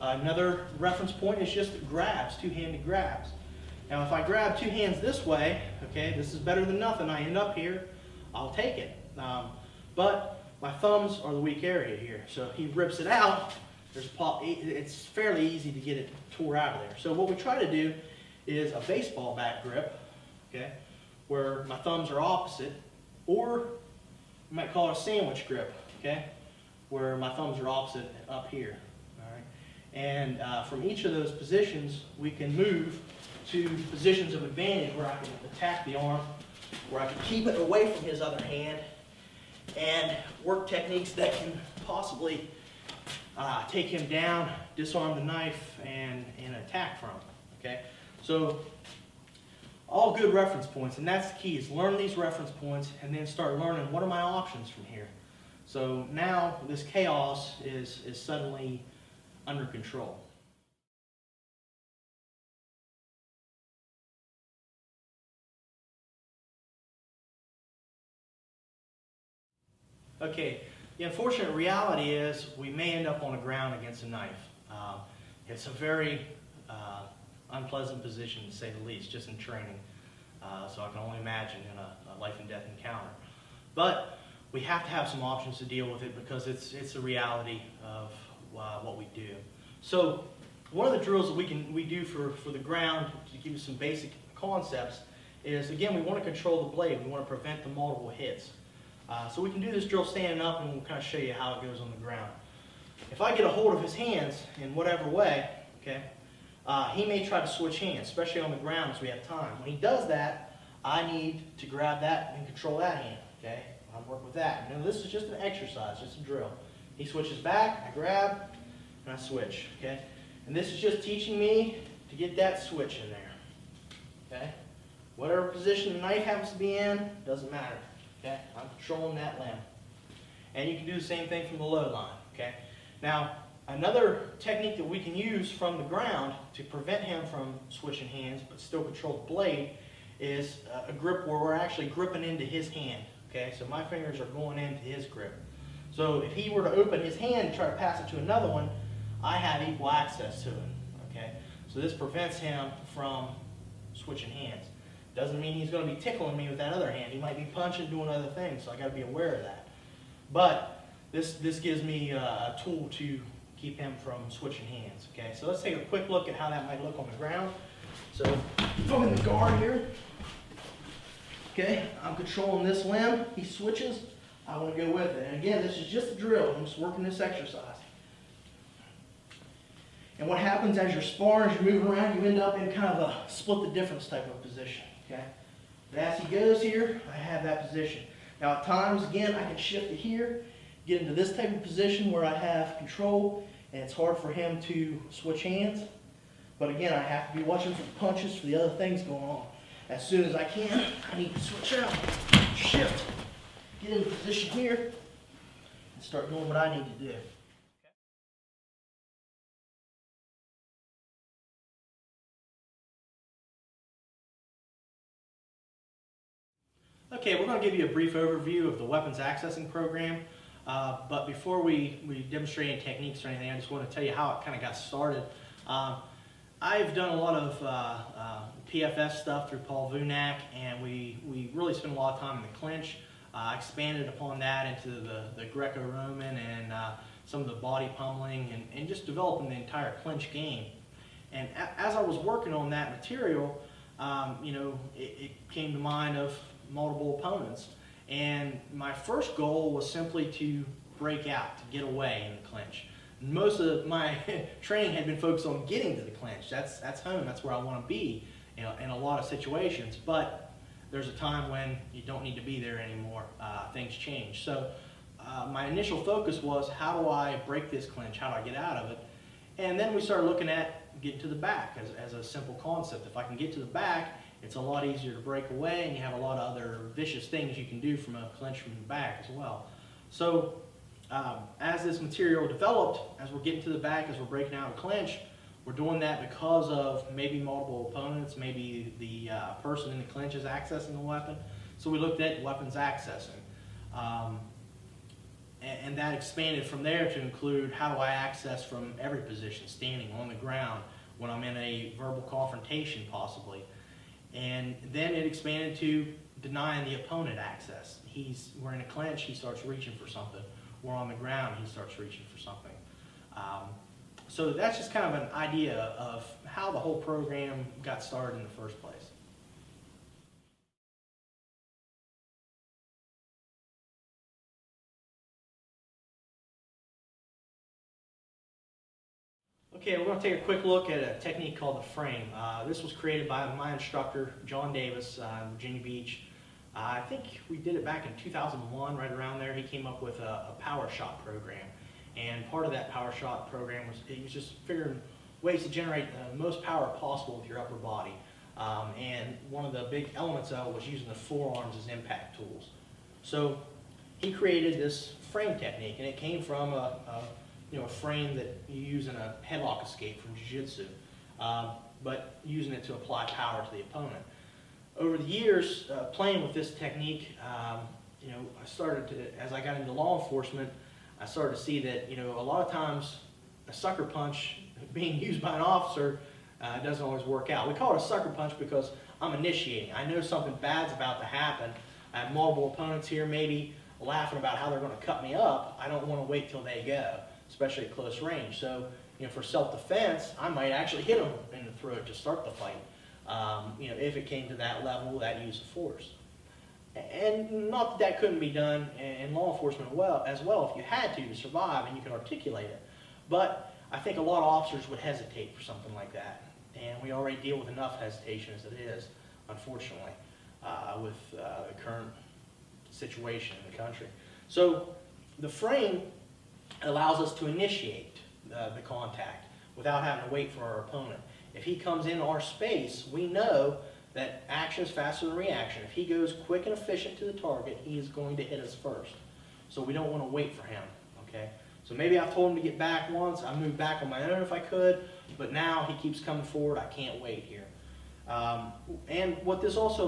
Another reference point is just grabs, two-handed grabs. Now if I grab two hands this way, okay, this is better than nothing. I end up here, I'll take it. But my thumbs are the weak area here. So if he rips it out, it's fairly easy to get it tore out of there. So what we try to do is a baseball bat grip, okay, where my thumbs are opposite, or you might call it a sandwich grip, okay, where my thumbs are opposite up here. All right, and from each of those positions, we can move to positions of advantage where I can attack the arm, where I can keep it away from his other hand, and work techniques that can possibly take him down, disarm the knife, and attack from him. Okay, so all good reference points, and that's the key, is learn these reference points and then start learning what are my options from here. So now this chaos is suddenly under control. Okay, the unfortunate reality is we may end up on the ground against a knife. It's a very unpleasant position, to say the least, just in training. So I can only imagine in a life and death encounter. But we have to have some options to deal with it, because it's a reality of what we do. So one of the drills that we do for the ground, to give you some basic concepts, is, again, we want to control the blade. We want to prevent the multiple hits. So we can do this drill standing up, and we'll kind of show you how it goes on the ground. If I get a hold of his hands in whatever way, okay, he may try to switch hands, especially on the ground as we have time. When he does that, I need to grab that and control that hand, okay? I'll work with that. Now, this is just an exercise, just a drill. He switches back, I grab, and I switch, okay? And this is just teaching me to get that switch in there, okay? Whatever position the knife happens to be in, doesn't matter. Okay, I'm controlling that limb. And you can do the same thing from the low line. Okay. Now, another technique that we can use from the ground to prevent him from switching hands but still control the blade is a grip where we're actually gripping into his hand. Okay, so my fingers are going into his grip. So if he were to open his hand and try to pass it to another one, I have equal access to it. Okay, so this prevents him from switching hands. Doesn't mean he's going to be tickling me with that other hand. He might be punching, doing other things, so I got to be aware of that. But this gives me a tool to keep him from switching hands. Okay, so let's take a quick look at how that might look on the ground. So if I'm in the guard here, okay, I'm controlling this limb. He switches, I want to go with it. And again, this is just a drill. I'm just working this exercise. And what happens as you're sparring, as you're moving around, you end up in kind of a split the difference type of position. Okay? But as he goes here, I have that position. Now at times, again, I can shift it here, get into this type of position where I have control, and it's hard for him to switch hands. But again, I have to be watching for the punches, for the other things going on. As soon as I can, I need to switch out, shift, get in position here, and start doing what I need to do. Okay, we're going to give you a brief overview of the weapons accessing program, but before we demonstrate any techniques or anything, I just want to tell you how it kind of got started. I've done a lot of PFS stuff through Paul Vunak, and we really spent a lot of time in the clinch. I expanded upon that into the Greco-Roman and some of the body pummeling, and just developing the entire clinch game. And as I was working on that material, you know, it came to mind of multiple opponents, and my first goal was simply to break out, to get away in the clinch. Most of my training had been focused on getting to the clinch. That's home, that's where I want to be, you know, in a lot of situations. But there's a time when you don't need to be there anymore. Things change. So my initial focus was, how do I break this clinch? How do I get out of it? And then we started looking at getting to the back as a simple concept. If I can get to the back, it's a lot easier to break away, and you have a lot of other vicious things you can do from a clinch from the back as well. So as this material developed, as we're getting to the back, as we're breaking out a clinch, we're doing that because of maybe multiple opponents, maybe the person in the clinch is accessing the weapon. So we looked at weapons accessing. and that expanded from there to include how do I access from every position, standing, on the ground, when I'm in a verbal confrontation possibly. And then it expanded to denying the opponent access. We're in a clinch, he starts reaching for something. We're on the ground, he starts reaching for something. So that's just kind of an idea of how the whole program got started in the first place. Okay, we're going to take a quick look at a technique called the frame. This was created by my instructor, John Davis, in Virginia Beach. I think we did it back in 2001, right around there. He came up with a power shot program. And part of that power shot program was, he was just figuring ways to generate the most power possible with your upper body. And one of the big elements of it was using the forearms as impact tools. So he created this frame technique, and it came from a frame that you use in a headlock escape from jiu-jitsu, but using it to apply power to the opponent. Over the years, playing with this technique, I started to, as I got into law enforcement, I started to see that, a lot of times a sucker punch being used by an officer doesn't always work out. We call it a sucker punch because I'm initiating. I know something bad's about to happen. I have multiple opponents here, maybe laughing about how they're going to cut me up. I don't want to wait till they go, especially at close range. So, for self-defense, I might actually hit them in the throat to start the fight. If it came to that level, that use of force. And not that couldn't be done in law enforcement as well if you had to survive and you could articulate it. But I think a lot of officers would hesitate for something like that. And we already deal with enough hesitation as it is, unfortunately, with the current situation in the country. So the frame allows us to initiate the contact without having to wait for our opponent. If he comes into our space, we know that action is faster than reaction. If he goes quick and efficient to the target, he is going to hit us first. So we don't want to wait for him, okay? So maybe I've told him to get back once. I moved back on my own if I could, but now he keeps coming forward. I can't wait here. And what this also